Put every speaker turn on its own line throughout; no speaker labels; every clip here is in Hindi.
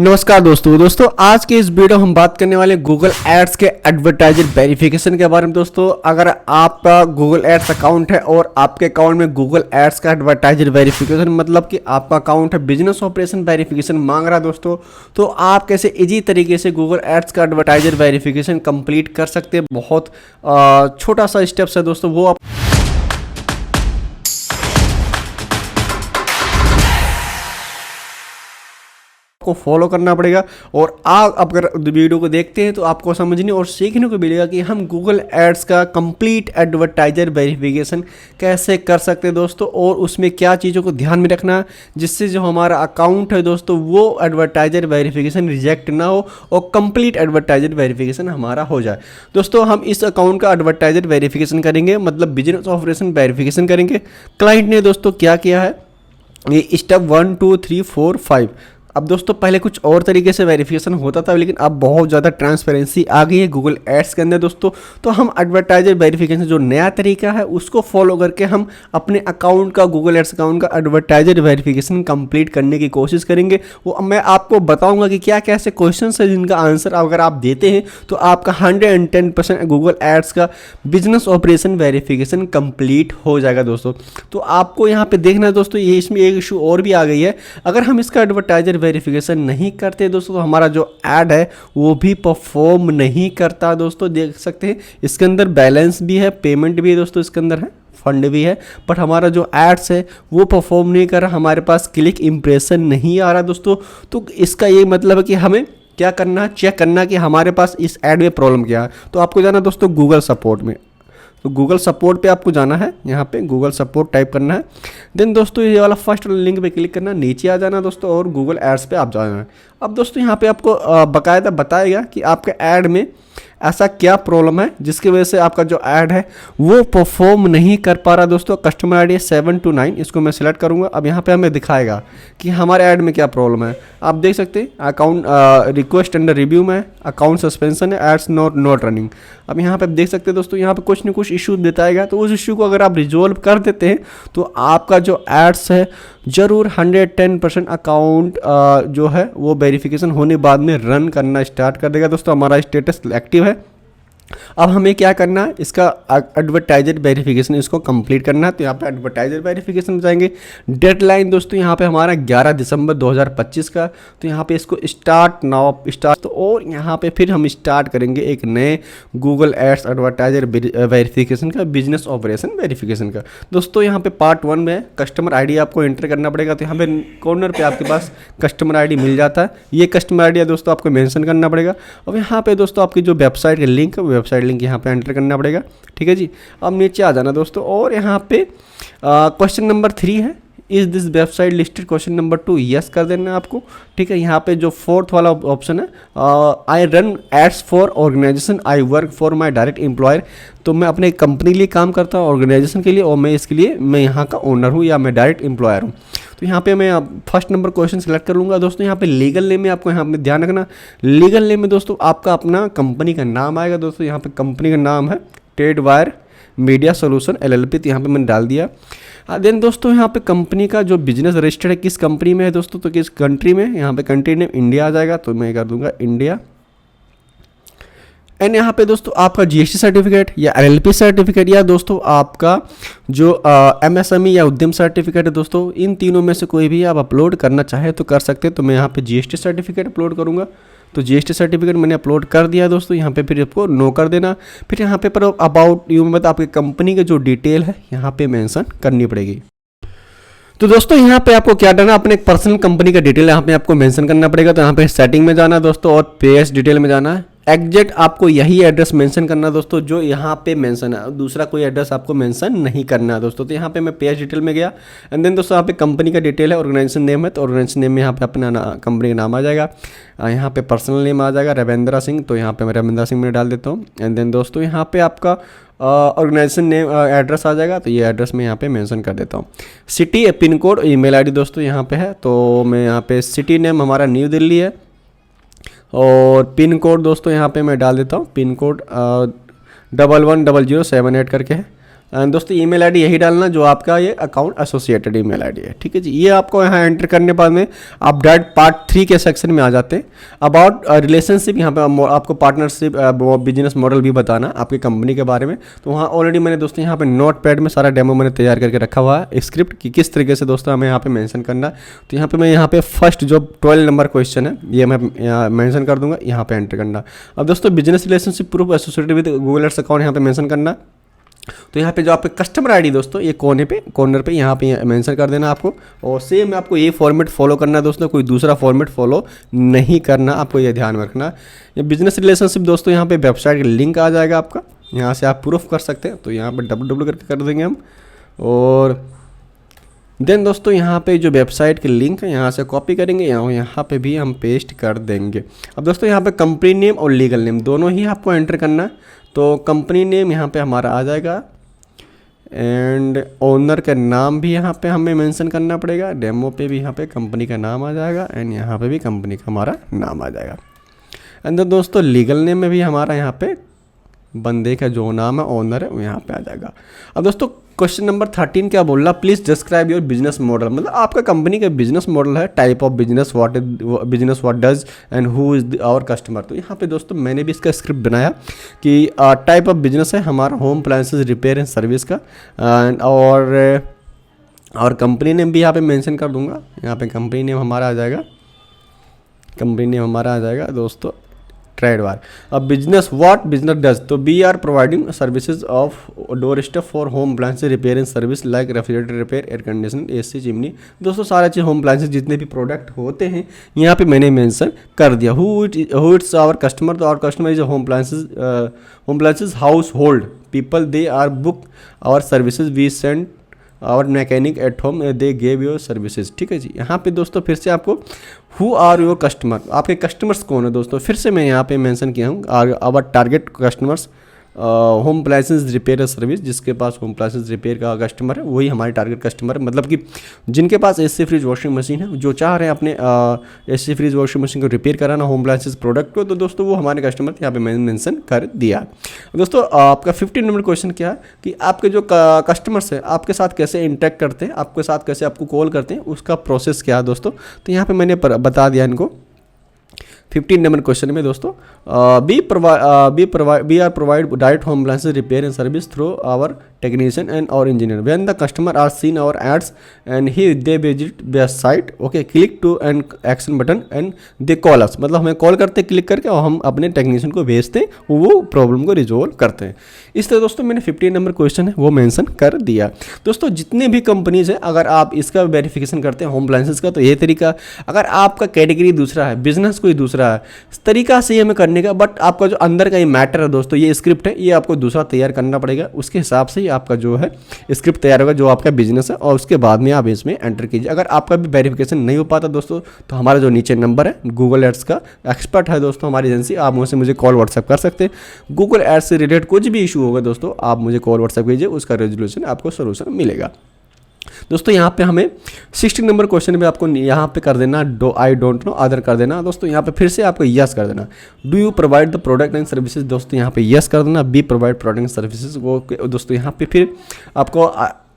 नमस्कार दोस्तों आज के इस वीडियो हम बात करने वाले गूगल एड्स के एडवर्टाइजर वेरिफिकेशन के बारे में। दोस्तों अगर आपका गूगल एड्स अकाउंट है और आपके अकाउंट में गूगल एड्स का एडवर्टाइजर वेरिफिकेशन मतलब कि आपका अकाउंट है बिजनेस ऑपरेशन वेरिफिकेशन मांग रहा है दोस्तों, तो आप कैसे इजी तरीके से गूगल एड्स का एडवर्टाइजर वेरिफिकेशन कंप्लीट कर सकते हैं। बहुत छोटा सा स्टेप्स है दोस्तों, वो आप को फॉलो करना पड़ेगा। और आप अगर वीडियो को देखते हैं तो आपको समझने और सीखने को मिलेगा कि हम गूगल एड्स का कंप्लीट एडवर्टाइजर वेरिफिकेशन कैसे कर सकते हैं दोस्तों, और उसमें क्या चीज़ों को ध्यान में रखना है जिससे जो हमारा अकाउंट है दोस्तों वो एडवर्टाइजर वेरिफिकेशन रिजेक्ट ना हो और कंप्लीट एडवर्टाइजर वेरिफिकेशन हमारा हो जाए। दोस्तों हम इस अकाउंट का एडवर्टाइजर वेरिफिकेशन करेंगे, मतलब बिजनेस ऑपरेशन वेरिफिकेशन करेंगे। क्लाइंट ने दोस्तों क्या किया है, ये स्टेप 1 2 3 4 5। अब दोस्तों पहले कुछ और तरीके से वेरिफिकेशन होता था, लेकिन अब बहुत ज़्यादा ट्रांसपेरेंसी आ गई है गूगल एड्स के अंदर दोस्तों। तो हम एडवर्टाइजर वेरिफिकेशन जो नया तरीका है उसको फॉलो करके हम अपने अकाउंट का गूगल एड्स अकाउंट का एडवर्टाइजर वेरिफिकेशन कंप्लीट करने की कोशिश करेंगे। वो मैं आपको बताऊंगा कि क्या क्या ऐसे क्वेश्चन है जिनका आंसर अगर आप देते हैं तो आपका 110% गूगल एड्स का बिजनेस ऑपरेशन वेरिफिकेशन कंप्लीट हो जाएगा दोस्तों। तो आपको यहाँ पे देखना है दोस्तों, ये इसमें एक इशू और भी आ गई है। अगर हम इसका एडवर्टाइजर वेरिफिकेशन नहीं करते दोस्तों तो हमारा जो ऐड है वो भी परफॉर्म नहीं करता दोस्तों। देख सकते हैं इसके अंदर बैलेंस भी है, पेमेंट भी है दोस्तों, इसके अंदर है फंड भी है, बट हमारा जो एड्स है वो परफॉर्म नहीं कर रहा, हमारे पास क्लिक इंप्रेशन नहीं आ रहा दोस्तों। तो इसका ये मतलब है कि हमें क्या करना है, चेक करना कि हमारे पास इस ऐड में प्रॉब्लम क्या है। तो आपको जाना दोस्तों गूगल सपोर्ट में, तो गूगल सपोर्ट पे आपको जाना है, यहाँ पे गूगल सपोर्ट टाइप करना है। देन दोस्तों ये वाला फर्स्ट लिंक पे क्लिक करना, नीचे आ जाना दोस्तों और गूगल एड्स पे आप जाना है। अब दोस्तों यहाँ पे आपको बाकायदा बताएगा कि आपके ऐड में ऐसा क्या प्रॉब्लम है जिसकी वजह से आपका जो ऐड है वो परफॉर्म नहीं कर पा रहा दोस्तों। कस्टमर आईडी 7 to 9, इसको मैं सिलेक्ट करूँगा। अब यहाँ पे हमें दिखाएगा कि हमारे ऐड में क्या प्रॉब्लम है। आप देख सकते हैं अकाउंट रिक्वेस्ट अंडर रिव्यू में, अकाउंट सस्पेंशन है, एड्स नॉट रनिंग। अब यहाँ पे आप देख सकते हैं दोस्तों, यहाँ पे कुछ न कुछ इशू बताएगा। तो उस इशू को अगर आप रिजोल्व कर देते हैं तो आपका जो एड्स है ज़रूर 110% अकाउंट जो है वो वेरिफिकेशन होने बाद में रन करना स्टार्ट कर देगा दोस्तों। हमारा स्टेटस एक्टिव है। अब हमें क्या करना है, इसका एडवर्टाइजर वेरिफिकेशन इसको कंप्लीट करना है। तो यहाँ पे एडवर्टाइजर वेरिफिकेशन में जाएंगे। डेडलाइन दोस्तों यहाँ पे हमारा 11 दिसंबर 2025 का। तो यहाँ पे इसको स्टार्ट नाउ स्टार्ट, तो और यहाँ पे फिर हम स्टार्ट करेंगे एक नए गूगल एड्स एडवर्टाइजर वेरिफिकेशन का, बिजनेस ऑपरेशन वेरिफिकेशन का। दोस्तों यहाँ पे पार्ट 1 में कस्टमर आई आपको एंटर करना पड़ेगा। तो यहाँ पे कॉर्नर पर आपके पास कस्टमर आई मिल जाता है। ये कस्टमर आई दोस्तों आपको मैंशन करना पड़ेगा। अब यहाँ पे दोस्तों आपकी जो वेबसाइट का लिंक है, वेबसाइट लिंक यहाँ पे एंटर करना पड़ेगा। ठीक है जी। अब नीचे आ जाना दोस्तों और यहाँ पे क्वेश्चन नंबर 3 है, is this website listed, question number 2 yes कर देना है आपको। ठीक है। यहाँ पे जो 4th वाला ऑप्शन है, I run ads for organization, I work for my direct employer. तो मैं अपने कंपनी के लिए काम करता हूँ, ऑर्गेनाइजेशन के लिए, और मैं इसके लिए मैं यहाँ का ओनर हूँ या मैं डायरेक्ट एम्प्लॉयर हूँ। तो यहाँ पे मैं फर्स्ट नंबर क्वेश्चन सेलेक्ट कर लूँगा दोस्तों। यहाँ पे लीगल नेम में आपको यहाँ पे ध्यान रखना, लीगल नेम में दोस्तों आपका अपना कंपनी का नाम आएगा दोस्तों। यहाँ पे कंपनी का नाम है ट्रेडवायर मीडिया सोल्यूशन LLP, तो यहाँ पे मैंने डाल दिया। देन दोस्तों यहाँ पे कंपनी का जो बिजनेस रजिस्टर्ड है किस कंपनी में है दोस्तों, तो किस कंट्री में, यहाँ पे कंट्री नेम इंडिया आ जाएगा, तो मैं कर दूंगा इंडिया। एंड यहाँ पे दोस्तों आपका GST सर्टिफिकेट या LLP सर्टिफिकेट या दोस्तों आपका जो MSME या उद्यम सर्टिफिकेट है दोस्तों, इन तीनों में से कोई भी आप अपलोड करना चाहे तो कर सकते हैं। तो मैं यहाँ पे GST सर्टिफिकेट अपलोड करूँगा। तो GST सर्टिफिकेट मैंने अपलोड कर दिया दोस्तों। यहाँ पे फिर आपको नो कर देना। फिर यहाँ पे पर अबाउट यू मतलब आपकी कंपनी के जो डिटेल है यहाँ पे मेंशन करनी पड़ेगी। तो दोस्तों यहाँ पे आपको क्या करना, अपने एक पर्सनल कंपनी का डिटेल यहाँ पे आपको मेंशन करना पड़ेगा। तो यहाँ पे सेटिंग में जाना दोस्तों और पेज डिटेल में जाना है। एग्जैक्ट आपको यही एड्रेस मेंशन करना दोस्तों जो यहाँ पे मेंशन है, दूसरा कोई एड्रेस आपको मेंशन नहीं करना है दोस्तों। तो यहाँ पे मैं पेज डिटेल में गया। एंड देन दोस्तों यहाँ पे कंपनी का डिटेल है, ऑर्गेनाइजेशन नेम है, तो ऑर्गेनाइजेशन नेम में यहाँ पे अपना कंपनी का नाम आ जाएगा। यहाँ पे पर्सनल नेम आ जाएगा रविंद्रा सिंह, तो यहाँ पे मैं रविंद्रा सिंह में डाल देता हूँ। एंड देन दोस्तों यहाँ पे आपका ऑर्गेनाइजेशन नेम एड्रेस आ जाएगा, तो ये एड्रेस मैं यहाँ पे मेंशन कर देता हूँ। City, pin code, email ID दोस्तों यहाँ पे है, तो मैं यहाँ पे सिटी नेम हमारा न्यू दिल्ली है और पिन कोड दोस्तों यहाँ पे मैं डाल देता हूँ, पिन कोड 110078 करके है। एंड दोस्तों ईमेल आईडी यही डालना जो आपका ये अकाउंट एसोसिएटेड ईमेल आईडी है, ठीक है जी। ये आपको यहाँ एंटर करने बाद में आप डायरेक्ट पार्ट 3 के सेक्शन में आ जाते हैं। अबाउट रिलेशनशिप, यहाँ पे आपको पार्टनरशिप बिजनेस मॉडल भी बताना आपकी कंपनी के बारे में। तो वहाँ ऑलरेडी मैंने दोस्तों यहाँ पे नोट पैड में सारा डेमो मैंने तैयार करके रखा हुआ है, स्क्रिप्ट कि किस तरीके से दोस्तों हमें यहाँ पे मेंशन करना है। तो यहाँ पे मैं यहाँ पे फर्स्ट जो 12 नंबर क्वेश्चन है ये मैं मेंशन कर दूंगा, यहाँ पे एंटर करना। अब दोस्तों business relationship proof associated with Google ads account यहाँ पे मेंशन करना। तो यहाँ पे जो आपके कस्टमर आईडी दोस्तों ये कॉर्नर पे यहाँ पे मेंशन कर देना आपको। और सेम आपको ये फॉर्मेट फॉलो करना है दोस्तों, कोई दूसरा फॉर्मेट फॉलो नहीं करना, आपको ये ध्यान में रखना। ये बिजनेस रिलेशनशिप दोस्तों यहाँ पे वेबसाइट का लिंक आ जाएगा आपका, यहाँ से आप प्रूफ कर सकते हैं। तो यहाँ पर www करके कर देंगे हम। और देन दोस्तों यहाँ पे जो वेबसाइट के लिंक है यहाँ से कॉपी करेंगे, यहाँ पे भी हम पेस्ट कर देंगे। अब दोस्तों यहाँ पे कंपनी नेम और लीगल नेम दोनों ही आपको एंटर करना है। तो कंपनी नेम यहाँ पे हमारा आ जाएगा एंड ओनर का नाम भी यहाँ पे हमें मेंशन करना पड़ेगा। डेमो पे भी यहाँ पे कंपनी का नाम आ जाएगा एंड यहाँ पे भी कंपनी का हमारा नाम आ जाएगा। एंड दोस्तों लीगल नेम में भी हमारा यहाँ पे बंदे का जो नाम है ओनर है वो यहाँ पे आ जाएगा। अब दोस्तों क्वेश्चन नंबर 13 क्या बोल रहा, please describe your business model, मतलब आपका कंपनी का बिजनेस मॉडल है, type of business, what does and who is our customer. तो यहाँ पे दोस्तों मैंने भी इसका स्क्रिप्ट बनाया कि टाइप ऑफ बिजनेस है हमारा home appliances repair and service का। और कंपनी नेम भी यहाँ पे मेंशन कर दूंगा, यहाँ पे कंपनी नेम हमारा आ जाएगा, दोस्तों ट्रेडमार्क। अब बिजनेस, व्हाट बिजनेस डज, तो we are providing services of door step for home appliances repair and service like refrigerator repair, air condition, AC, chimney. दोस्तों सारा चीज़ होम अप्लायंसेस जितने भी प्रोडक्ट होते हैं यहाँ पे मैंने मेंशन कर दिया। हु इट्स आवर कस्टमर, तो our customer is home appliances household people, they are book our services, we send our mechanic at home, they gave your services, ठीक है जी। यहाँ पे दोस्तों फिर से आपको हु आर योर कस्टमर, आपके कस्टमर्स कौन है दोस्तों, फिर से मैं यहाँ पे मेंशन किया हूँ our target customers home appliances repair service, जिसके पास होम अप्लायंसेस रिपेयर का कस्टमर है वही हमारे टारगेट कस्टमर है। मतलब कि जिनके पास एसी फ्रिज वॉशिंग मशीन है, जो चाह रहे हैं अपने एसी फ्रिज वॉशिंग मशीन को रिपेयर कराना होम अप्लायंसेस प्रोडक्ट को, तो दोस्तों वो हमारे कस्टमर यहाँ पे मैंने मेंशन कर दिया। दोस्तों आपका 15 नंबर क्वेश्चन क्या है कि आपके जो कस्टमर्स है आपके साथ कैसे इंटरेक्ट करते हैं, आपके साथ कैसे आपको कॉल करते हैं, उसका प्रोसेस क्या है दोस्तों। तो यहाँ पर मैंने बता दिया इनको 15 नंबर क्वेश्चन में दोस्तों, we are provide direct home appliances repair and service through our technician and और engineer, when the customer are seen our ads and he they visit the site, okay, click to and action button and they call us, मतलब हमें कॉल करते क्लिक करके और हम अपने टेक्नीशियन को भेजते हैं, वो प्रॉब्लम को रिजोल्व करते हैं। इस तरह दोस्तों मैंने 15 नंबर क्वेश्चन है वो मेंशन कर दिया। दोस्तों जितने भी कंपनीज है अगर आप इसका वेरिफिकेशन करते हैं होम अप्लायंसेस का, तो ये तरीका, अगर आपका कैटेगरी दूसरा है, बिजनेस कोई दूसरा है, इस तरीका से हमें करने का, बट आपका जो अंदर का ये मैटर है दोस्तों, ये स्क्रिप्ट है, ये आपको दूसरा तैयार करना पड़ेगा, उसके हिसाब से ही आपका जो है स्क्रिप्ट तैयार होगा जो आपका बिजनेस है, और उसके बाद में आप इसमें एंटर कीजिए। अगर आपका भी वेरिफिकेशन नहीं हो पाता दोस्तों, तो हमारा जो नीचे नंबर है गूगल एड्स का एक्सपर्ट है दोस्तों हमारी एजेंसी, आप मुझसे मुझे कॉल व्हाट्सएप कर सकते हैं। गूगल एड्स से रिलेटेड कुछ भी इशू होगा दोस्तों, आप मुझे कॉल व्हाट्सएप कीजिए, उसका रेजोल्यूशन आपको सोल्यूशन मिलेगा। दोस्तों यहाँ पे हमें 16 नंबर क्वेश्चन में आपको यहाँ पे कर देना आई डोंट नो, अदर कर देना। दोस्तों यहाँ पे फिर से आपको यस कर देना। Do you provide the product and services, दोस्तों यहाँ पे यस कर देना। Be provide product and services, वो दोस्तों यहाँ पे फिर आपको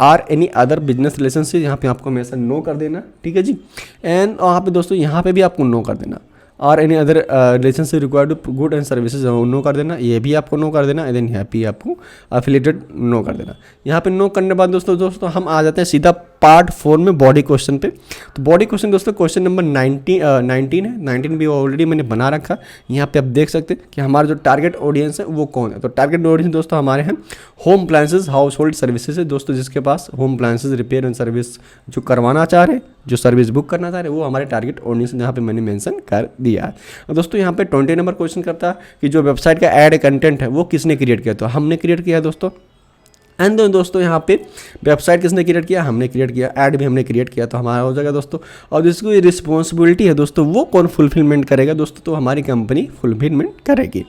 are any other business relationship, यहाँ पे आपको हमेशा नो कर देना, ठीक है जी। एंड वहाँ पे दोस्तों यहाँ पे भी आपको नो कर देना। और any other relationship required good and services no कर देना, ये भी आपको नो कर देना। देन यहाँ पे आपको एफिलिएटेड नो कर देना। यहाँ पे नो करने के बाद दोस्तों हम आ जाते हैं सीधा पार्ट 4 में बॉडी क्वेश्चन पे। तो बॉडी क्वेश्चन दोस्तों क्वेश्चन नंबर 19 है। 19 भी ऑलरेडी मैंने बना रखा। यहाँ पे आप देख सकते हैं कि हमारा जो टारगेट ऑडियंस है वो कौन है। तो टारगेट ऑडियंस दोस्तों हमारे हैं home appliances household services है दोस्तों, जिसके पास home appliances repair and service जो करवाना चाह रहे हैं, जो सर्विस बुक करना चाह रहे हैं, वो हमारे टारगेट ऑडियंस यहाँ पे मैंने मेंशन कर दिया है। दोस्तों यहाँ पे 20 नंबर क्वेश्चन करता है कि जो वेबसाइट का एड कंटेंट है वो किसने क्रिएट किया। तो हमने क्रिएट किया दोस्तों। एंड दोस्तों यहाँ पे वेबसाइट किसने क्रिएट किया, हमने क्रिएट किया। ऐड भी हमने क्रिएट किया, तो हमारा हो जाएगा दोस्तों। और जिसको रिस्पॉन्सिबिलिटी है दोस्तों वो कौन फुलफिलमेंट करेगा दोस्तों, तो हमारी कंपनी फुलफिलमेंट करेगी।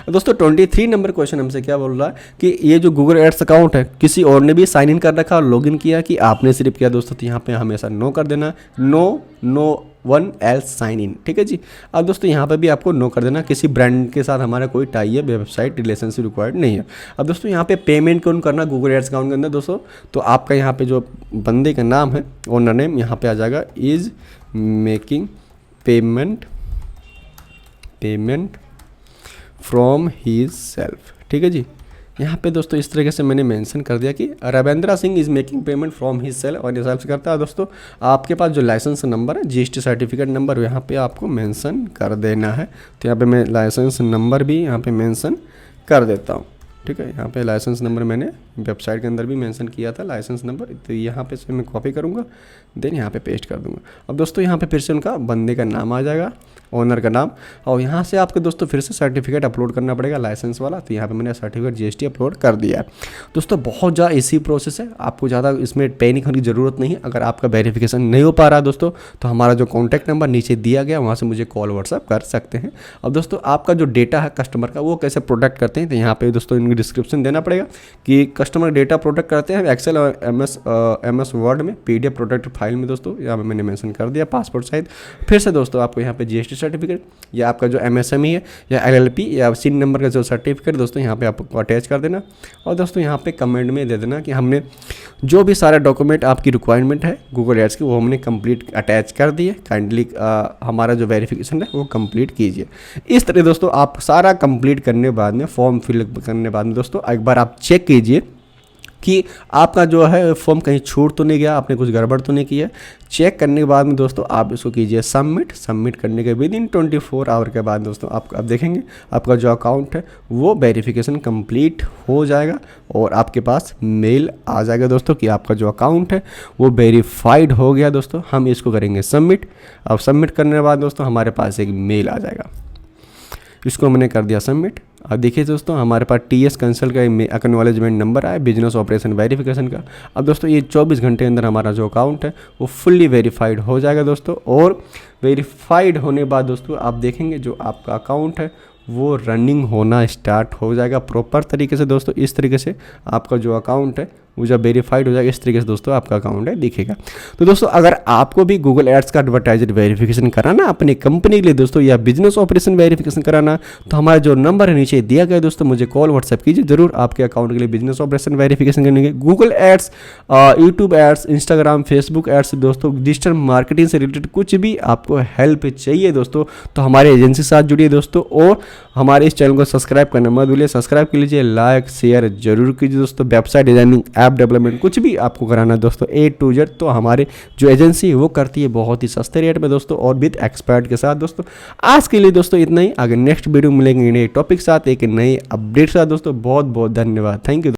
दोस्तों 23 नंबर क्वेश्चन हमसे क्या बोल रहा है कि ये जो गूगल एड्स अकाउंट है किसी और ने भी साइन इन कर रखा और लॉग इन किया कि आपने सिर्फ किया दोस्तों, तो यहाँ पे हमेशा नो कर देना। No no one else sign in. ठीक है जी। अब दोस्तों यहाँ पे भी आपको नो कर देना, किसी ब्रांड के साथ हमारा कोई टाई है, वेबसाइट रिलेशनशिप रिक्वायर्ड नहीं है। अब दोस्तों यहाँ पे पेमेंट कौन करना गूगल एड्स अकाउंट के अंदर दोस्तों, तो आपका यहाँ पे जो बंदे का नाम है, ओनर नेम यहाँ पे आ जाएगा, is making payment from his self. ठीक है जी। यहाँ पे दोस्तों इस तरीके से मैंने मेंशन कर दिया कि Ravindra Singh is making payment from his self, और सेल्फ से करता है। दोस्तों आपके पास जो लाइसेंस नंबर है, जीएसटी सर्टिफिकेट नंबर, यहाँ पे आपको मेंशन कर देना है। तो यहाँ पे मैं लाइसेंस नंबर भी यहाँ पे मेंशन कर देता हूँ। ठीक है, यहाँ पे लाइसेंस नंबर मैंने वेबसाइट के अंदर भी मेंशन किया था लाइसेंस नंबर, तो यहाँ पे से मैं कॉपी करूँगा, देन यहाँ पे पेस्ट कर दूँगा। अब दोस्तों यहाँ पे फिर से उनका बंदे का नाम आ जाएगा, ओनर का नाम, और यहाँ से आपको दोस्तों फिर से सर्टिफिकेट अपलोड करना पड़ेगा लाइसेंस वाला। तो यहाँ पे मैंने सर्टिफिकेट जीएसटी अपलोड कर दिया है। दोस्तों बहुत ज़्यादा इजी प्रोसेस है, आपको ज़्यादा इसमें पैनिक होने की ज़रूरत नहीं है। अगर आपका वेरिफिकेशन नहीं हो पा रहा दोस्तों, तो हमारा जो कॉन्टैक्ट नंबर नीचे दिया गया, वहाँ से मुझे कॉल व्हाट्सअप कर सकते हैं। अब दोस्तों आपका जो डेटा है कस्टमर का, वो कैसे प्रोटेक्ट करते हैं, तो यहाँ पे दोस्तों इनकी डिस्क्रिप्शन देना पड़ेगा कि कस्टमर डेटा प्रोटेक्ट करते हैं एक्सेल और एमएस वर्ड में, पीडीएफ प्रोटेक्ट फाइल में। दोस्तों यहाँ पे मैंने मेंशन कर दिया पासपोर्ट साइज। फिर से दोस्तों आपको यहाँ पे जीएसटी सर्टिफिकेट या आपका जो एमएसएमई है या एलएलपी या सिन नंबर का जो सर्टिफिकेट दोस्तों यहाँ पे आपको अटैच कर देना, और दोस्तों यहाँ पे कमेंट में दे देना कि हमने जो भी सारा डॉक्यूमेंट आपकी रिक्वायरमेंट है गूगल एड्स की, वो हमने कंप्लीट अटैच कर दिए, काइंडली हमारा जो वेरिफिकेशन है वो कंप्लीट कीजिए। इस तरह दोस्तों आप सारा कंप्लीट करने बाद में, फॉर्म फिल करने बाद में दोस्तों एक बार आप चेक कीजिए कि आपका जो है फॉर्म कहीं छूट तो नहीं गया, आपने कुछ गड़बड़ तो नहीं किया। चेक करने के बाद में दोस्तों आप इसको कीजिए सबमिट करने के विदिन 24 आवर के बाद दोस्तों आप देखेंगे आपका जो अकाउंट है वो वेरिफिकेशन कंप्लीट हो जाएगा, और आपके पास मेल आ जाएगा दोस्तों कि आपका जो अकाउंट है वो वेरीफाइड हो गया। दोस्तों हम इसको करेंगे सबमिट। अब सबमिट करने के बाद दोस्तों हमारे पास एक मेल आ जाएगा, इसको मैंने कर दिया सबमिट। अब देखिए दोस्तों हमारे पास टीएस कंसल्ट का एक्नॉलेजमेंट नंबर आया बिजनेस ऑपरेशन वेरिफिकेशन का। अब दोस्तों ये 24 घंटे अंदर हमारा जो अकाउंट है वो फुल्ली वेरीफाइड हो जाएगा दोस्तों, और वेरीफाइड होने के बाद दोस्तों आप देखेंगे जो आपका अकाउंट है वो रनिंग होना स्टार्ट हो जाएगा प्रॉपर तरीके से। दोस्तों इस तरीके से आपका जो अकाउंट है वो जब वेरीफाइड हो जाएगा, इस तरीके से दोस्तों आपका अकाउंट है दिखेगा। तो दोस्तों अगर आपको भी गूगल एड्स का एडवर्टाइजर वेरिफिकेशन कराना अपनी कंपनी के लिए दोस्तों, या बिजनेस ऑपरेशन वेरिफिकेशन कराना, तो हमारा जो नंबर है नीचे दिया गया दोस्तों, मुझे कॉल व्हाट्सएप कीजिए जरूर आपके अकाउंट के लिए बिजनेस ऑपरेशन वेरिफिकेशन करने के। Google ads, YouTube ads, Instagram, Facebook ads दोस्तों, डिजिटल मार्केटिंग से रिलेटेड कुछ भी आपको हेल्प चाहिए दोस्तों, तो हमारे एजेंसी से साथ जुड़िए दोस्तों, और हमारे इस चैनल को सब्सक्राइब करना मत भूलिए। सब्सक्राइब कर लीजिए, लाइक शेयर जरूर कीजिए दोस्तों। वेबसाइट डिजाइनिंग, ऐप डेवलपमेंट, कुछ भी आपको कराना दोस्तों A to Z, तो हमारे जो एजेंसी है वो करती है बहुत ही सस्ते रेट में दोस्तों, और विद एक्सपर्ट के साथ। दोस्तों आज के लिए दोस्तों इतना ही, आगे नेक्स्ट वीडियो मिलेंगे नए टॉपिक साथ, एक नए अपडेट साथ दोस्तों। बहुत बहुत धन्यवाद, थैंक यू।